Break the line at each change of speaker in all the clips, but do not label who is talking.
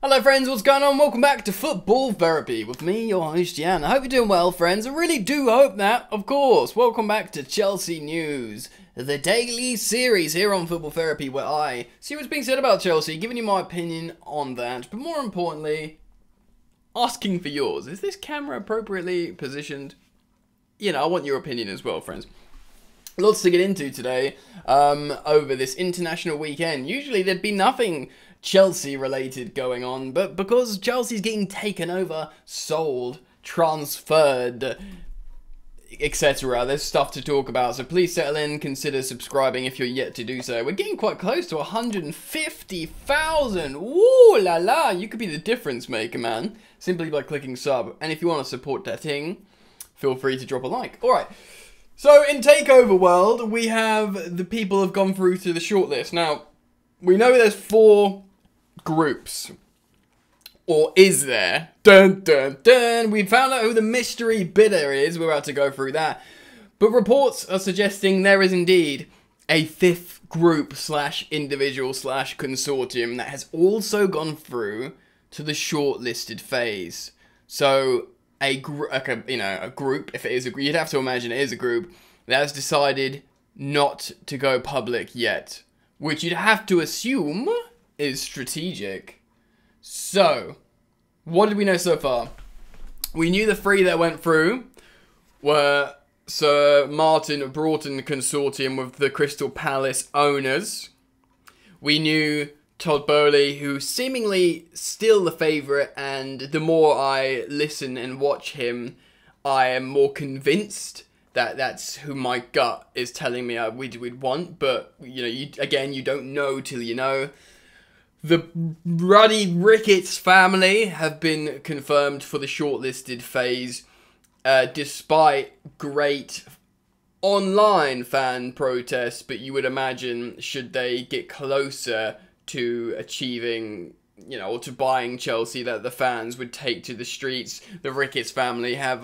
Hello friends, what's going on? Welcome back to Football Therapy with me, your host Jan. I hope you're doing well, friends. I really do hope that, of course. Welcome back to Chelsea News, the daily series here on Football Therapy where I see what's being said about Chelsea, giving you my opinion on that, but more importantly, asking for yours. Is this camera appropriately positioned? You know, I want your opinion as well, friends. Lots to get into today over this international weekend. Usually there'd be nothing Chelsea related going on, but because Chelsea's getting taken over, sold, transferred, etc., there's stuff to talk about, so please settle in, consider subscribing if you're yet to do so. We're getting quite close to 150,000, ooh la la, you could be the difference maker, man, simply by clicking sub, and if you want to support that thing, feel free to drop a like. Alright, so in Takeover World, we have the people have gone through to the shortlist. Now, we know there's 4 groups, or is there? Dun dun dun! We found out who the mystery bidder is. We're about to go through that, but reports are suggesting there is indeed a 5th group /individual /consortium that has also gone through to the shortlisted phase. So a group, if it is a group, you'd have to imagine it is a group that has decided not to go public yet, which you'd have to assume is strategic. So, what did we know so far? We knew the 3 that went through were Sir Martin Broughton consortium with the Crystal Palace owners. We knew Todd Boehly, who's seemingly still the favourite, and the more I listen and watch him, I am more convinced that that's who my gut is telling me we'd want, but, you know, you don't know till you know. The Ruddy Ricketts family have been confirmed for the shortlisted phase, despite great online fan protests, but you would imagine, should they get closer to achieving, you know, or to buying Chelsea, that the fans would take to the streets. The Ricketts family have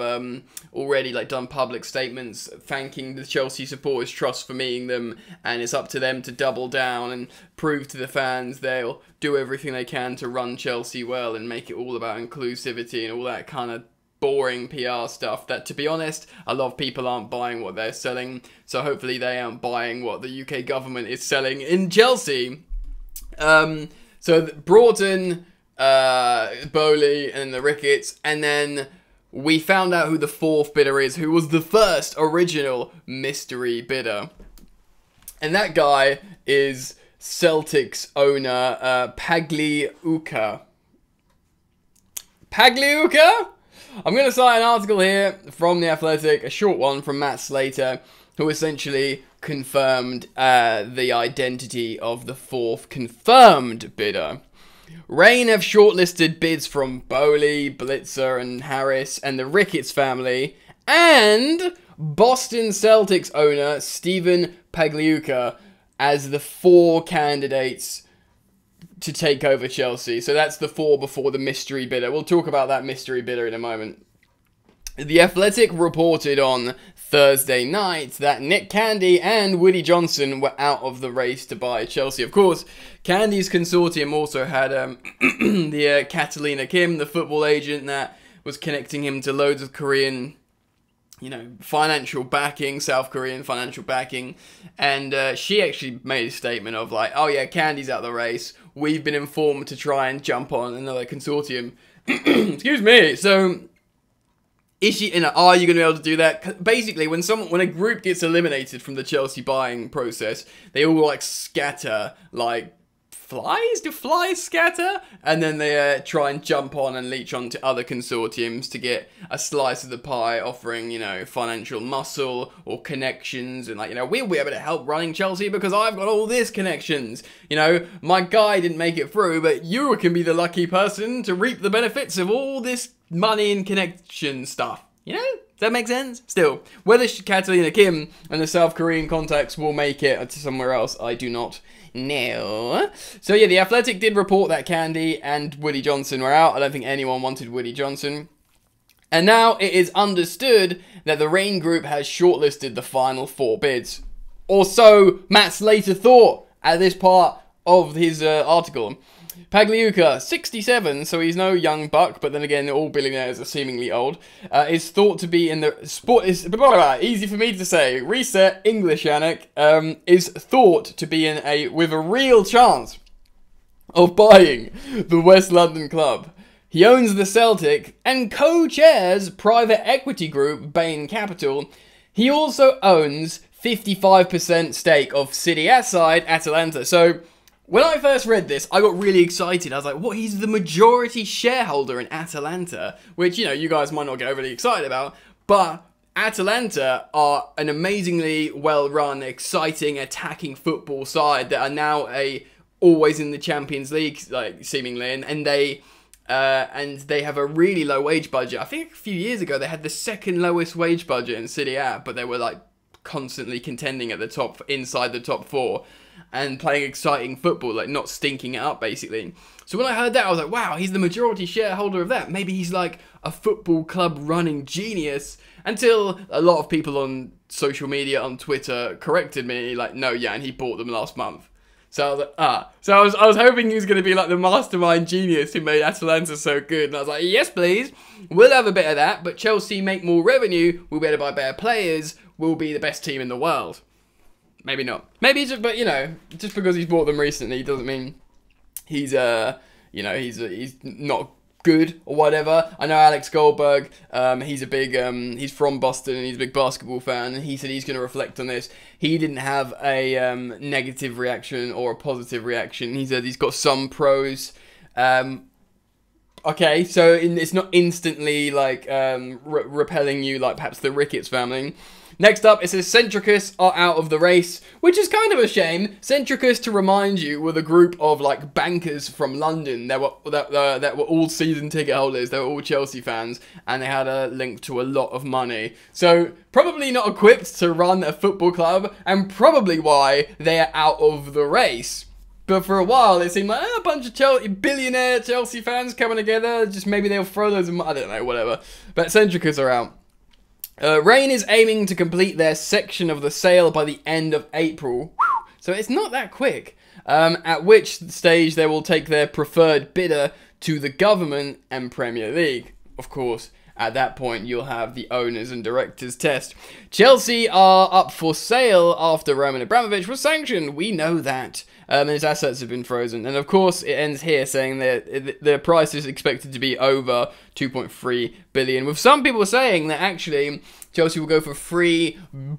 already done public statements thanking the Chelsea supporters trust for meeting them, and it's up to them to double down and prove to the fans they'll do everything they can to run Chelsea well and make it all about inclusivity and all that kind of boring PR stuff that, to be honest, a lot of people aren't buying what they're selling, so hopefully they aren't buying what the UK government is selling in Chelsea. So Broughton, Boehly, and the Ricketts, and then we found out who the 4th bidder is, who was the first original mystery bidder. And that guy is Celtic's owner, Pagliuca. Pagliuca? I'm going to cite an article here from The Athletic, a short one from Matt Slater, who essentially confirmed the identity of the 4th confirmed bidder. Rain have shortlisted bids from Boehly, Blitzer and Harris and the Ricketts family, and Boston Celtics owner Stephen Pagliuca as the 4 candidates to take over Chelsea. So that's the 4 before the mystery bidder. We'll talk about that mystery bidder in a moment. The Athletic reported on Thursday night that Nick Candy and Woody Johnson were out of the race to buy Chelsea. Of course, Candy's consortium also had the Catalina Kim, the football agent that was connecting him to loads of Korean, financial backing, South Korean financial backing. And she actually made a statement of oh yeah, Candy's out of the race. We've been informed to try and jump on another consortium. Excuse me. So, are you going to be able to do that? Basically, when a group gets eliminated from the Chelsea buying process, they all scatter like flies. Do flies scatter? And then they try and jump on and leech onto other consortiums to get a slice of the pie, offering financial muscle or connections, and we'll be able to help running Chelsea because I've got all these connections. My guy didn't make it through, but you can be the lucky person to reap the benefits of all this money and connection stuff. Does that make sense? Still, whether Catalina Kim and the South Korean contacts will make it to somewhere else, I do not know. So yeah, The Athletic did report that Candy and Woody Johnson were out. I don't think anyone wanted Woody Johnson. And now it is understood that the Rain Group has shortlisted the final 4 bids. Or so Matt Slater thought at this part of his article. Pagliuca, 67, so he's no young buck, but then again, all billionaires are seemingly old. Is thought to be in the sport. Is easy for me to say. Reset English, Yannick. Is thought to be with a real chance of buying the West London club. He owns the Celtic and co-chairs private equity group Bain Capital. He also owns 55% stake of City A side Atalanta. So when I first read this, I got really excited. I was like, what? He's the majority shareholder in Atalanta, which, you know, you guys might not get overly excited about, but Atalanta are an amazingly well-run, exciting, attacking football side that are now always in the Champions League, like, seemingly, and they have a really low wage budget. I think a few years ago they had the second lowest wage budget in Serie A, but they were like constantly contending at the top, inside the top four, and playing exciting football, like not stinking it up basically. So when I heard that, I was like, wow, he's the majority shareholder of that. Maybe he's like a football club running genius. Until a lot of people on social media, on Twitter, corrected me, like, no, yeah, and he bought them last month. So I was like, So I was hoping he was going to be like the mastermind genius who made Atalanta so good. And I was like, yes, please. We'll have a bit of that. But Chelsea make more revenue. We'll be able to buy better players. We'll be the best team in the world. Maybe not. Maybe just, but you know, just because he's bought them recently doesn't mean he's, he's not good or whatever. I know Alex Goldberg, he's from Boston and he's a big basketball fan, and he said he's going to reflect on this. He didn't have a negative reaction or a positive reaction. He said he's got some pros. Okay, so it's not instantly like repelling you like perhaps the Ricketts family. Next up, it says Centricus are out of the race, which is kind of a shame. Centricus, to remind you, were the group of like bankers from London that were all season ticket holders. They were all Chelsea fans, and they had a link to a lot of money. So probably not equipped to run a football club, and probably why they are out of the race. But for a while, it seemed like a bunch of billionaire Chelsea fans coming together. Just maybe they'll throw those, I don't know, whatever. But Centricus are out. Rain is aiming to complete their section of the sale by the end of April. So it's not that quick. At which stage they will take their preferred bidder to the government and Premier League. Of course, at that point you'll have the owners and directors test. Chelsea are up for sale after Roman Abramovich was sanctioned. We know that. And his assets have been frozen. And of course, it ends here saying that the price is expected to be over 2.3 billion. With some people saying that actually Chelsea will go for £3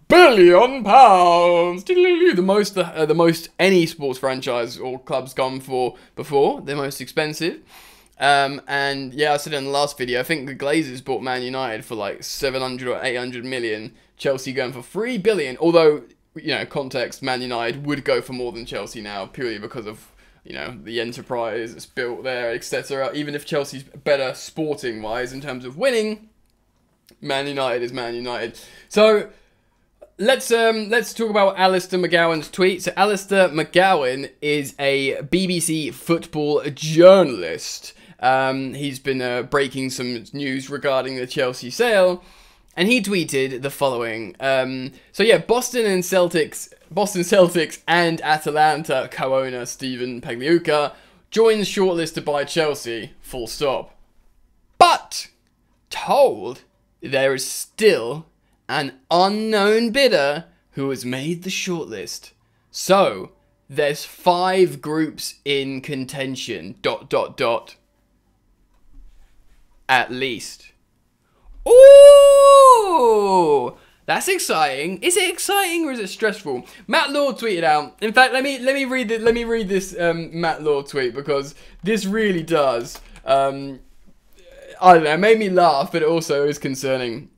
billion. The most any sports franchise or club's gone for before. They're most expensive. And yeah, I said in the last video, I think the Glazers bought Man United for like 700 or 800 million. Chelsea going for £3 billion. Although, you know, context, Man United would go for more than Chelsea now, purely because of, you know, the enterprise that's built there, etc. Even if Chelsea's better sporting-wise in terms of winning, Man United is Man United. So let's talk about Alistair McGowan's tweet. So Alistair McGowan is a BBC football journalist. He's been breaking some news regarding the Chelsea sale. And he tweeted the following. So yeah, Boston Celtics and Atalanta co-owner Stephen Pagliuca joins shortlist to buy Chelsea, full stop. But told there is still an unknown bidder who has made the shortlist. So there's 5 groups in contention, ... at least. Ooh, that's exciting. Is it exciting or is it stressful? Matt Law tweeted out. In fact, let me read this Matt Law tweet, because this really does. I don't know. It made me laugh, but it also is concerning.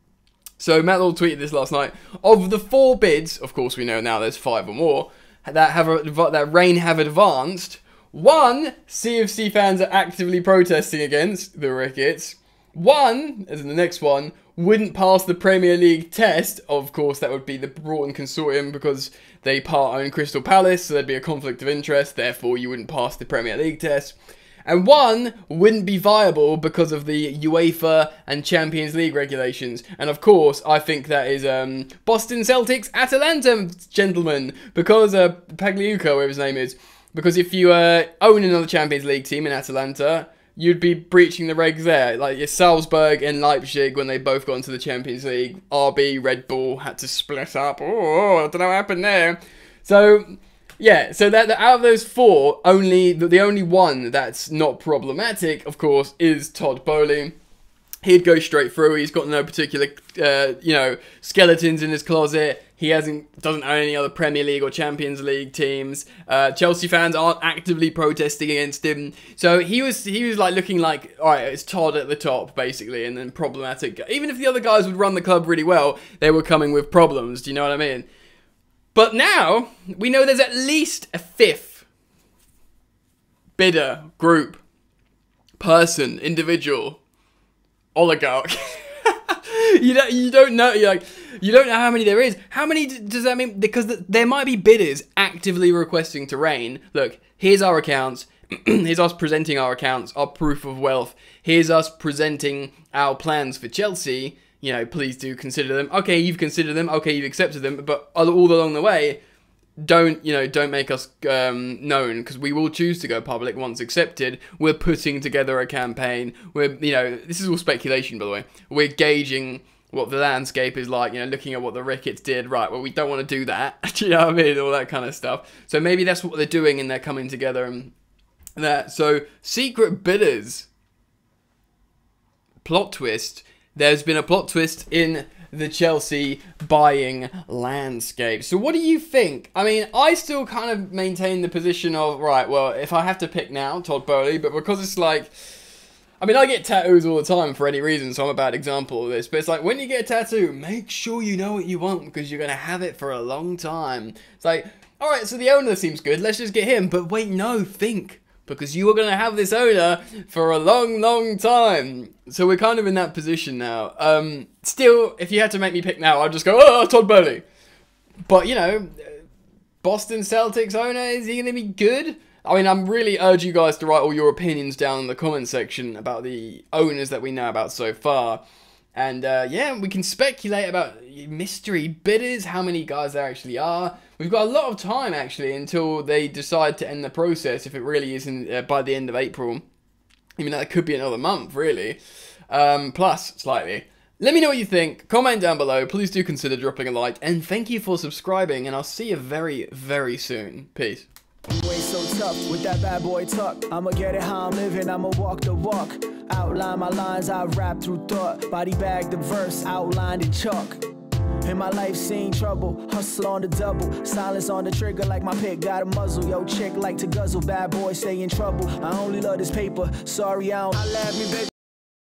So Matt Law tweeted this last night. Of the 4 bids, of course we know now there's 5 or more that Rain have advanced. 1 CFC fans are actively protesting against the Ricketts. 1, as in the next one, wouldn't pass the Premier League test. Of course, that would be the Broughton Consortium, because they part-own Crystal Palace, so there'd be a conflict of interest, therefore you wouldn't pass the Premier League test. And 1 wouldn't be viable because of the UEFA and Champions League regulations. And of course, I think that is Boston Celtics Atalanta, gentlemen, because Pagliuca, whatever his name is, Because if you own another Champions League team in Atalanta, you'd be breaching the regs there. Like Salzburg and Leipzig, when they both got into the Champions League, RB, Red Bull had to split up. Oh, I don't know what happened there. So, yeah, so that out of those four, the only one that's not problematic, of course, is Todd Boehly. He'd go straight through. He's got no particular, skeletons in his closet. He doesn't own any other Premier League or Champions League teams. Chelsea fans aren't actively protesting against him. So he was like looking like, all right, it's Todd at the top, basically, and then problematic. Even if the other guys would run the club really well, they were coming with problems. Do you know what I mean? But now, we know there's at least a fifth bidder, group, person, individual, oligarch. you don't know. You don't know how many there is. How many does that mean? Because there might be bidders actively requesting to reign. Look, here's our accounts. Here's us presenting our accounts, our proof of wealth. Here's us presenting our plans for Chelsea. You know, please do consider them. Okay, you've considered them. Okay, you've accepted them. But all along the way, don't make us known, because we will choose to go public once accepted. We're putting together a campaign. This is all speculation, by the way. We're gauging what the landscape is like, looking at what the Ricketts did. Right, well, we don't want to do that. Do you know what I mean? All that kind of stuff. So maybe that's what they're doing, and they're coming together and that. So, secret bidders. Plot twist. There's been a plot twist in the Chelsea buying landscape. So what do you think? I mean, I still kind of maintain the position of, right, well, if I have to pick now, Todd Boehly, but because it's like, I mean, I get tattoos all the time for any reason, so I'm a bad example of this, but it's like, when you get a tattoo, make sure you know what you want, because you're going to have it for a long time. It's like, alright, so the owner seems good, let's just get him, but wait, no, think. Because you are going to have this owner for a long, long time. So we're kind of in that position now. Still, if you had to make me pick now, I'd just go, oh, Todd Boehly. But, Boston Celtics owner, is he going to be good? I mean, I'm really urge you guys to write all your opinions down in the comment section about the owners that we know about so far. And, we can speculate about mystery bidders, how many guys there actually are. We've got a lot of time, actually, until they decide to end the process, if it really isn't by the end of April. I mean, that could be another month, really. Plus, slightly. Let me know what you think. Comment down below. Please do consider dropping a like. And thank you for subscribing, and I'll see you very, very soon. Peace.
You ain't so tough with that bad boy tuck. I'ma get it how I'm living, I'ma walk the walk. Outline my lines, I rap through thought. Body bag the verse, outlined in chalk. In my life seen trouble, hustle on the double. Silence on the trigger like my pick got a muzzle. Yo, chick like to guzzle, bad boy stay in trouble. I only love this paper, sorry I don't. I laugh me, baby.